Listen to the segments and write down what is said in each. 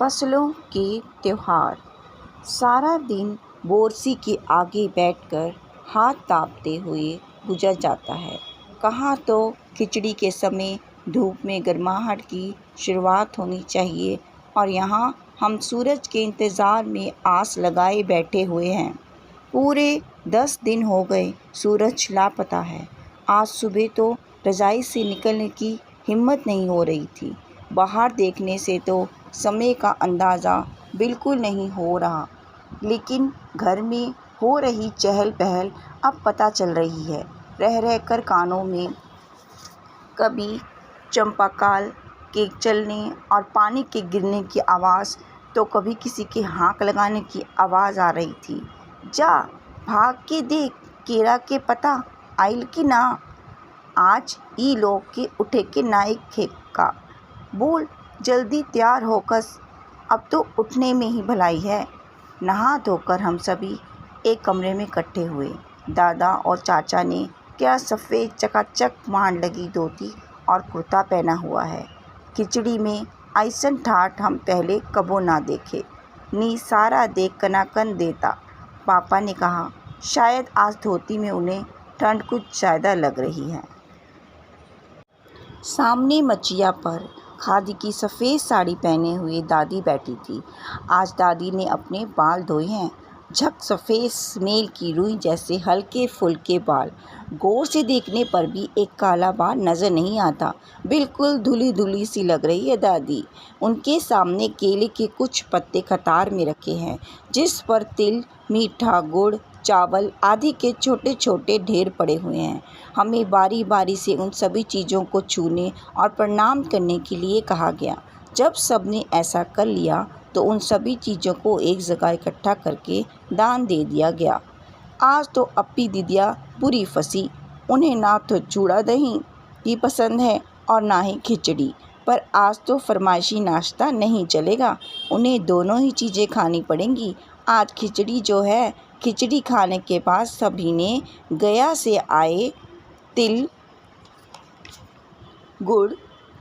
फसलों के त्योहार। सारा दिन बोरसी के आगे बैठकर हाथ तापते हुए गुजर जाता है। कहाँ तो खिचड़ी के समय धूप में गर्माहट की शुरुआत होनी चाहिए और यहाँ हम सूरज के इंतज़ार में आस लगाए बैठे हुए हैं। पूरे 10 दिन हो गए सूरज लापता है। आज सुबह तो रज़ाई से निकलने की हिम्मत नहीं हो रही थी। बाहर देखने से तो समय का अंदाज़ा बिल्कुल नहीं हो रहा, लेकिन घर में हो रही चहल पहल अब पता चल रही है। रह रह कर कानों में कभी चंपाकाल के चलने और पानी के गिरने की आवाज़ तो कभी किसी के हाँक लगाने की आवाज़ आ रही थी। जा भाग के देख, केरा के पता आइल की ना। आज ई लोग के उठे के नाइक खेका। बोल जल्दी तैयार होकर, अब तो उठने में ही भलाई है। नहा धोकर हम सभी एक कमरे में इकट्ठे हुए। दादा और चाचा ने क्या सफ़ेद चकाचक मांड लगी धोती और कुर्ता पहना हुआ है। खिचड़ी में ऐसन ठाठ हम पहले कबो ना देखे। नी सारा देख कनाकन देता। पापा ने कहा शायद आज धोती में उन्हें ठंड कुछ ज़्यादा लग रही है। सामने मचिया पर खादी की सफ़ेद साड़ी पहने हुए दादी बैठी थी। आज दादी ने अपने बाल धोए हैं। झक सफ़ेद स्मेल की रुई जैसे हल्के फुल्के बाल। गौर से देखने पर भी एक काला बाल नज़र नहीं आता। बिल्कुल धुली धुली सी लग रही है दादी। उनके सामने केले के कुछ पत्ते कतार में रखे हैं, जिस पर तिल, मीठा गुड़, चावल आदि के छोटे छोटे ढेर पड़े हुए हैं। हमें बारी बारी से उन सभी चीज़ों को छूने और प्रणाम करने के लिए कहा गया। जब सबने ऐसा कर लिया तो उन सभी चीज़ों को एक जगह इकट्ठा करके दान दे दिया गया। आज तो अपी दीदिया पूरी फंसी। उन्हें ना तो चूड़ा दही ही पसंद है और ना ही खिचड़ी, पर आज तो फरमाइशी नाश्ता नहीं चलेगा। उन्हें दोनों ही चीज़ें खानी पड़ेंगी। आज खिचड़ी जो है, खिचड़ी खाने के बाद सभी ने गया से आए तिल, गुड़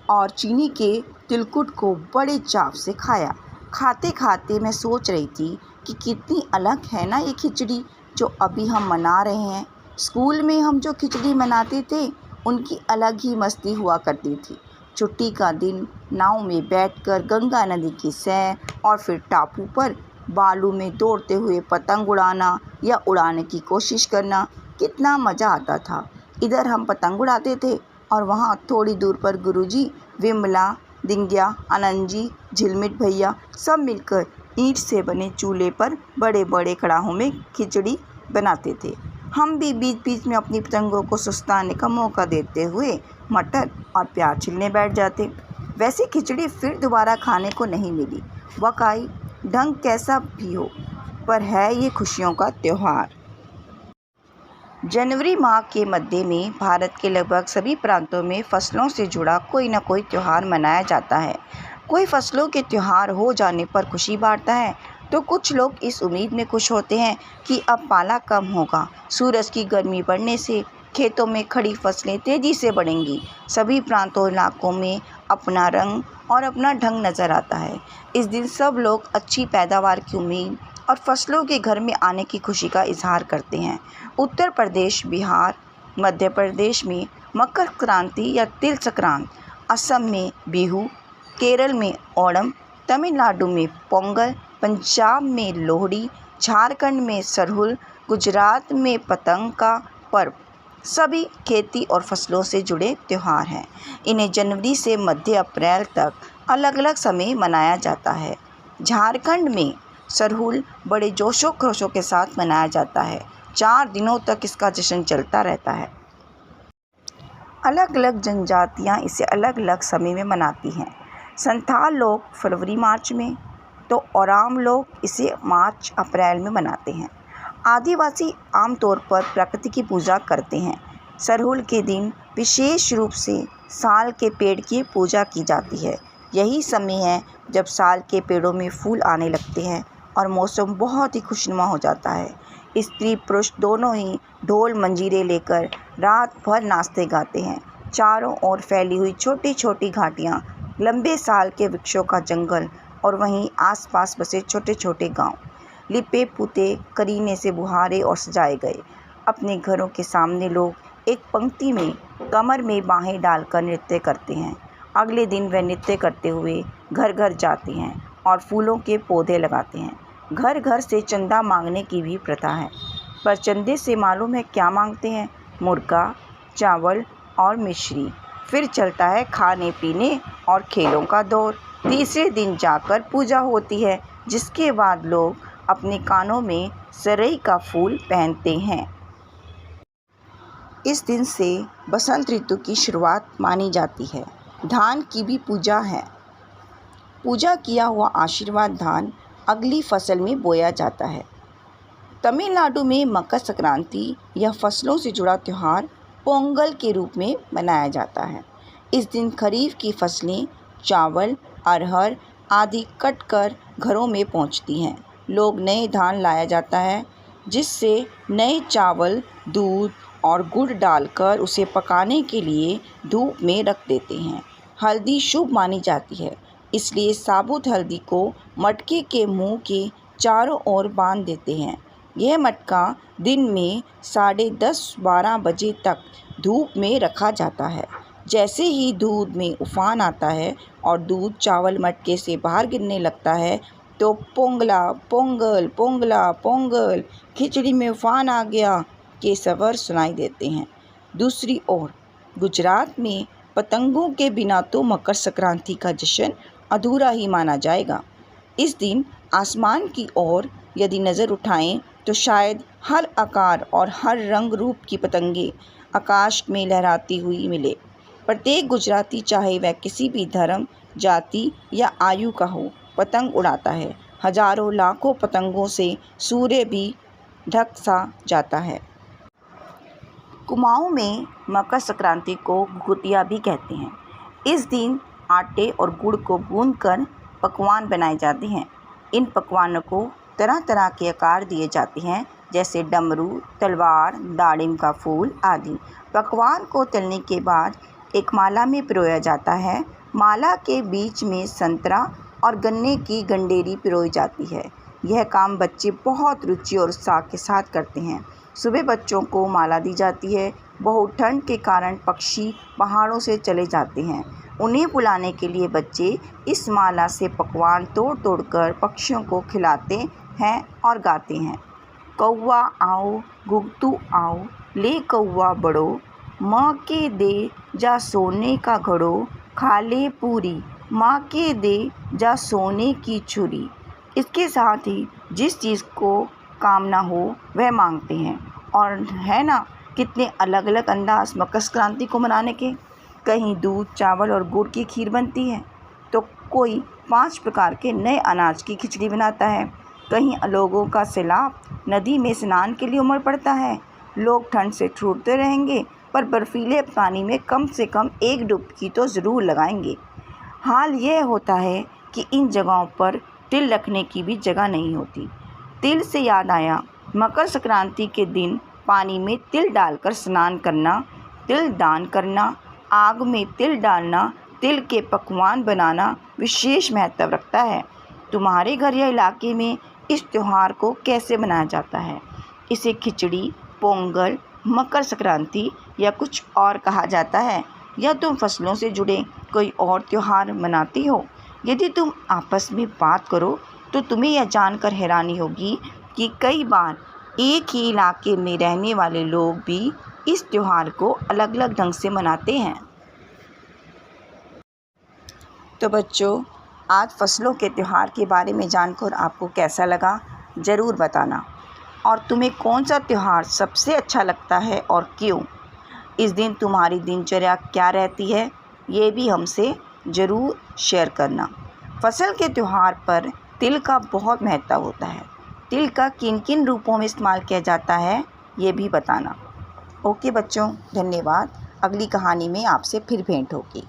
और चीनी के तिलकुट को बड़े चाव से खाया। खाते खाते मैं सोच रही थी कि कितनी अलग है ना ये खिचड़ी जो अभी हम मना रहे हैं। स्कूल में हम जो खिचड़ी मनाते थे उनकी अलग ही मस्ती हुआ करती थी। छुट्टी का दिन नाव में बैठकर गंगा नदी की सैर और फिर टापू पर बालू में दौड़ते हुए पतंग उड़ाना या उड़ाने की कोशिश करना, कितना मज़ा आता था। इधर हम पतंग उड़ाते थे और वहाँ थोड़ी दूर पर गुरुजी, विमला, दिंगिया, आनंद जी, झिलमिट भैया सब मिलकर ईंट से बने चूल्हे पर बड़े बड़े कड़ाहों में खिचड़ी बनाते थे। हम भी बीच बीच में अपनी पतंगों को सुस्ताने का मौका देते हुए मटर और प्याज छिलने बैठ जाते। वैसे खिचड़ी फिर दोबारा खाने को नहीं मिली। वाकई ढंग कैसा भी हो, पर है ये खुशियों का त्यौहार। जनवरी माह के मध्य में भारत के लगभग सभी प्रांतों में फसलों से जुड़ा कोई न कोई त्यौहार मनाया जाता है। कोई फसलों के त्यौहार हो जाने पर खुशी बांटता है, तो कुछ लोग इस उम्मीद में खुश होते हैं कि अब पाला कम होगा। सूरज की गर्मी बढ़ने से खेतों में खड़ी फसलें तेज़ी से बढ़ेंगी। सभी प्रांतों इलाकों में अपना रंग और अपना ढंग नज़र आता है। इस दिन सब लोग अच्छी पैदावार की उम्मीद और फसलों के घर में आने की खुशी का इजहार करते हैं। उत्तर प्रदेश, बिहार, मध्य प्रदेश में मकर संक्रांति या तिल संक्रांत, असम में बिहू, केरल में ओणम, तमिलनाडु में पोंगल, पंजाब में लोहड़ी, झारखंड में सरहुल, गुजरात में पतंग का पर्व सभी खेती और फसलों से जुड़े त्यौहार हैं। इन्हें जनवरी से मध्य अप्रैल तक अलग अलग समय मनाया जाता है। झारखंड में सरहुल बड़े जोशो खरोशों के साथ मनाया जाता है। 4 दिनों तक इसका जश्न चलता रहता है। अलग अलग जनजातियां इसे अलग अलग समय में मनाती हैं। संथाल लोग फरवरी मार्च में, तो ओराम लोग इसे मार्च अप्रैल में मनाते हैं। आदिवासी आमतौर पर प्रकृति की पूजा करते हैं। सरहुल के दिन विशेष रूप से साल के पेड़ की पूजा की जाती है। यही समय है जब साल के पेड़ों में फूल आने लगते हैं और मौसम बहुत ही खुशनुमा हो जाता है। स्त्री पुरुष दोनों ही ढोल मंजीरे लेकर रात भर नाचते गाते हैं। चारों ओर फैली हुई छोटी छोटी घाटियाँ, लंबे साल के वृक्षों का जंगल और वहीं आसपास बसे छोटे छोटे गांव लिपे पुते करीने से बुहारे और सजाए गए। अपने घरों के सामने लोग एक पंक्ति में कमर में बाहें डालकर नृत्य करते हैं। अगले दिन वे नृत्य करते हुए घर घर जाते हैं और फूलों के पौधे लगाते हैं। घर घर से चंदा मांगने की भी प्रथा है, पर चंदे से मालूम है क्या मांगते हैं? मुर्गा, चावल और मिश्री। फिर चलता है खाने पीने और खेलों का दौर। तीसरे दिन जाकर पूजा होती है, जिसके बाद लोग अपने कानों में सरई का फूल पहनते हैं। इस दिन से बसंत ऋतु की शुरुआत मानी जाती है। धान की भी पूजा है। पूजा किया हुआ आशीर्वाद धान अगली फसल में बोया जाता है। तमिलनाडु में मकर संक्रांति या फसलों से जुड़ा त्यौहार पोंगल के रूप में मनाया जाता है। इस दिन खरीफ की फसलें चावल, अरहर आदि कटकर घरों में पहुंचती हैं। लोग नए धान लाया जाता है, जिससे नए चावल, दूध और गुड़ डालकर उसे पकाने के लिए धूप में रख देते हैं। हल्दी शुभ मानी जाती है, इसलिए साबुत हल्दी को मटके के मुंह के चारों ओर बांध देते हैं। यह मटका दिन में 10:30-12 बजे तक धूप में रखा जाता है। जैसे ही दूध में उफान आता है और दूध चावल मटके से बाहर गिरने लगता है, तो पोंगला पोंगल पोंगला पोंगल, खिचड़ी में उफान आ गया के स्वर सुनाई देते हैं। दूसरी ओर गुजरात में पतंगों के बिना तो मकर संक्रांति का जश्न अधूरा ही माना जाएगा। इस दिन आसमान की ओर यदि नज़र उठाएं तो शायद हर आकार और हर रंग रूप की पतंगे आकाश में लहराती हुई मिले। प्रत्येक गुजराती, चाहे वह किसी भी धर्म, जाति या आयु का हो, पतंग उड़ाता है। हजारों लाखों पतंगों से सूर्य भी ढक सा जाता है। कुमाऊं में मकर संक्रांति को घुघुतिया भी कहते हैं। इस दिन आटे और गुड़ को गूंथकर पकवान बनाए जाते हैं। इन पकवानों को तरह तरह के आकार दिए जाते हैं, जैसे डमरू, तलवार, दाड़िम का फूल आदि। पकवान को तलने के बाद एक माला में पिरोया जाता है। माला के बीच में संतरा और गन्ने की गंडेरी पिरोई जाती है। यह काम बच्चे बहुत रुचि और उत्साह के साथ करते हैं। सुबह बच्चों को माला दी जाती है। बहुत ठंड के कारण पक्षी पहाड़ों से चले जाते हैं। उन्हें बुलाने के लिए बच्चे इस माला से पकवान तोड़ तोड़ कर पक्षियों को खिलाते हैं और गाते हैं। कौवा आओ घुघतू आओ, ले कौवा बड़ो, माँ के दे जा सोने का घड़ो, खा ले पूरी, माँ के दे जा सोने की छुरी। इसके साथ ही जिस चीज़ को कामना हो वह मांगते हैं। और है ना कितने अलग अलग अंदाज मकर संक्रांति को मनाने के। कहीं दूध, चावल और गुड़ की खीर बनती है, तो कोई 5 प्रकार के नए अनाज की खिचड़ी बनाता है। कहीं लोगों का सैलाब नदी में स्नान के लिए उमड़ पड़ता है। लोग ठंड से ठुरते रहेंगे, पर बर्फीले पानी में कम से कम एक डुबकी तो ज़रूर लगाएंगे। हाल यह होता है कि इन जगहों पर तिल रखने की भी जगह नहीं होती। तिल से याद आया, मकर संक्रांति के दिन पानी में तिल डालकर स्नान करना, तिल दान करना, आग में तिल डालना, तिल के पकवान बनाना विशेष महत्व रखता है। तुम्हारे घर या इलाके में इस त्यौहार को कैसे मनाया जाता है? इसे खिचड़ी, पोंगल, मकर संक्रांति या कुछ और कहा जाता है, या तुम फसलों से जुड़े कोई और त्यौहार मनाती हो? यदि तुम आपस में बात करो तो तुम्हें यह जानकर हैरानी होगी कि कई बार एक ही इलाके में रहने वाले लोग भी इस त्यौहार को अलग अलग ढंग से मनाते हैं। तो बच्चों, आज फसलों के त्यौहार के बारे में जानकर आपको कैसा लगा, ज़रूर बताना। और तुम्हें कौन सा त्यौहार सबसे अच्छा लगता है और क्यों? इस दिन तुम्हारी दिनचर्या क्या रहती है, ये भी हमसे ज़रूर शेयर करना। फसल के त्यौहार पर तिल का बहुत महत्व होता है। तिल का किन किन रूपों में इस्तेमाल किया जाता है, ये भी बताना। ओके बच्चों, धन्यवाद। अगली कहानी में आपसे फिर भेंट होगी।